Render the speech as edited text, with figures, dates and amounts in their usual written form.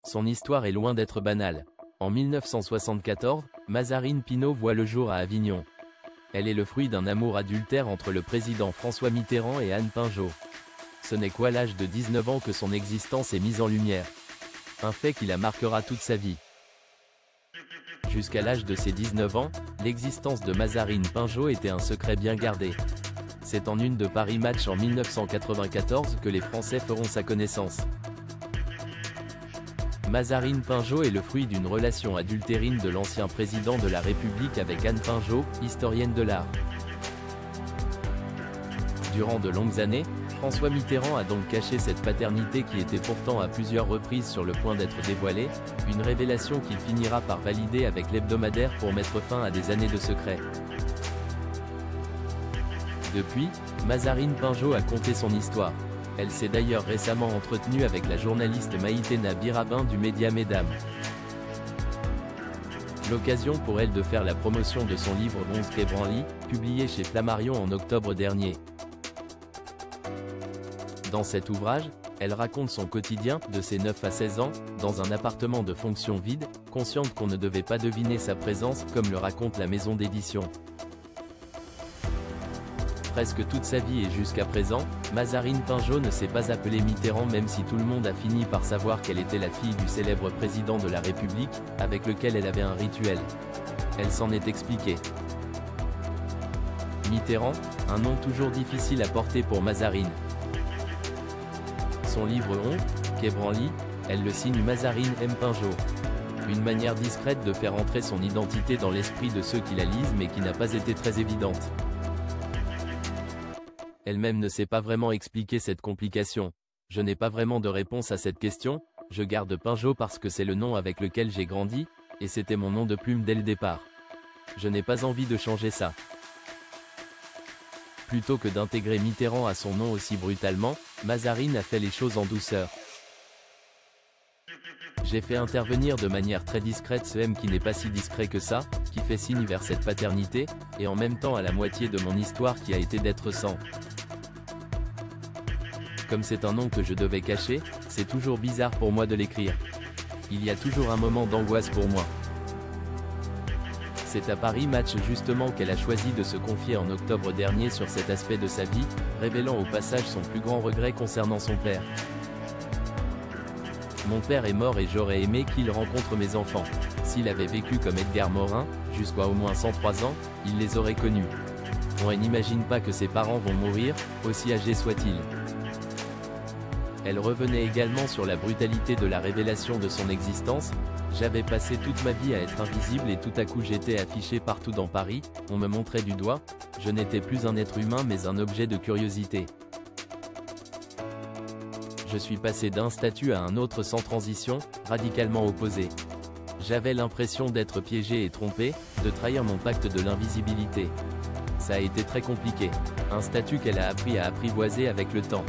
Son histoire est loin d'être banale. En 1974, Mazarine Pinot voit le jour à Avignon. Elle est le fruit d'un amour adultère entre le président François Mitterrand et Anne Pinjot. Ce n'est qu'à l'âge de 19 ans que son existence est mise en lumière. Un fait qui la marquera toute sa vie. Jusqu'à l'âge de ses 19 ans, l'existence de Mazarine Pinjot était un secret bien gardé. C'est en une de Paris Match en 1994 que les Français feront sa connaissance. Mazarine Pinjot est le fruit d'une relation adultérine de l'ancien président de la République avec Anne Pinjot, historienne de l'art. Durant de longues années, François Mitterrand a donc caché cette paternité qui était pourtant à plusieurs reprises sur le point d'être dévoilée, une révélation qu'il finira par valider avec l'hebdomadaire pour mettre fin à des années de secret. Depuis, Mazarine Pinjot a conté son histoire. Elle s'est d'ailleurs récemment entretenue avec la journaliste Maïtena Birabin du média Mesdames. L'occasion pour elle de faire la promotion de son livre 11 quai Branly, publié chez Flammarion en octobre dernier. Dans cet ouvrage, elle raconte son quotidien, de ses 9 à 16 ans, dans un appartement de fonction vide, consciente qu'on ne devait pas deviner sa présence, comme le raconte la maison d'édition. Presque toute sa vie et jusqu'à présent, Mazarine Pinjot ne s'est pas appelée Mitterrand même si tout le monde a fini par savoir qu'elle était la fille du célèbre président de la République, avec lequel elle avait un rituel. Elle s'en est expliquée. Mitterrand, un nom toujours difficile à porter pour Mazarine. Son livre 11, quai Branly, elle le signe Mazarine M. Pinjot. Une manière discrète de faire entrer son identité dans l'esprit de ceux qui la lisent mais qui n'a pas été très évidente. Elle-même ne sait pas vraiment expliquer cette complication. Je n'ai pas vraiment de réponse à cette question, je garde Pinjot parce que c'est le nom avec lequel j'ai grandi, et c'était mon nom de plume dès le départ. Je n'ai pas envie de changer ça. Plutôt que d'intégrer Mitterrand à son nom aussi brutalement, Mazarine a fait les choses en douceur. J'ai fait intervenir de manière très discrète ce M qui n'est pas si discret que ça, qui fait signe vers cette paternité, et en même temps à la moitié de mon histoire qui a été d'être sans. Comme c'est un nom que je devais cacher, c'est toujours bizarre pour moi de l'écrire. Il y a toujours un moment d'angoisse pour moi. C'est à Paris Match justement qu'elle a choisi de se confier en octobre dernier sur cet aspect de sa vie, révélant au passage son plus grand regret concernant son père. Mon père est mort et j'aurais aimé qu'il rencontre mes enfants. S'il avait vécu comme Edgar Morin, jusqu'à au moins 103 ans, il les aurait connus. On n'imagine pas que ses parents vont mourir, aussi âgés soient-ils. Elle revenait également sur la brutalité de la révélation de son existence. J'avais passé toute ma vie à être invisible et tout à coup j'étais affiché partout dans Paris, on me montrait du doigt, je n'étais plus un être humain mais un objet de curiosité. Je suis passé d'un statut à un autre sans transition, radicalement opposé. J'avais l'impression d'être piégé et trompé, de trahir mon pacte de l'invisibilité. Ça a été très compliqué, un statut qu'elle a appris à apprivoiser avec le temps.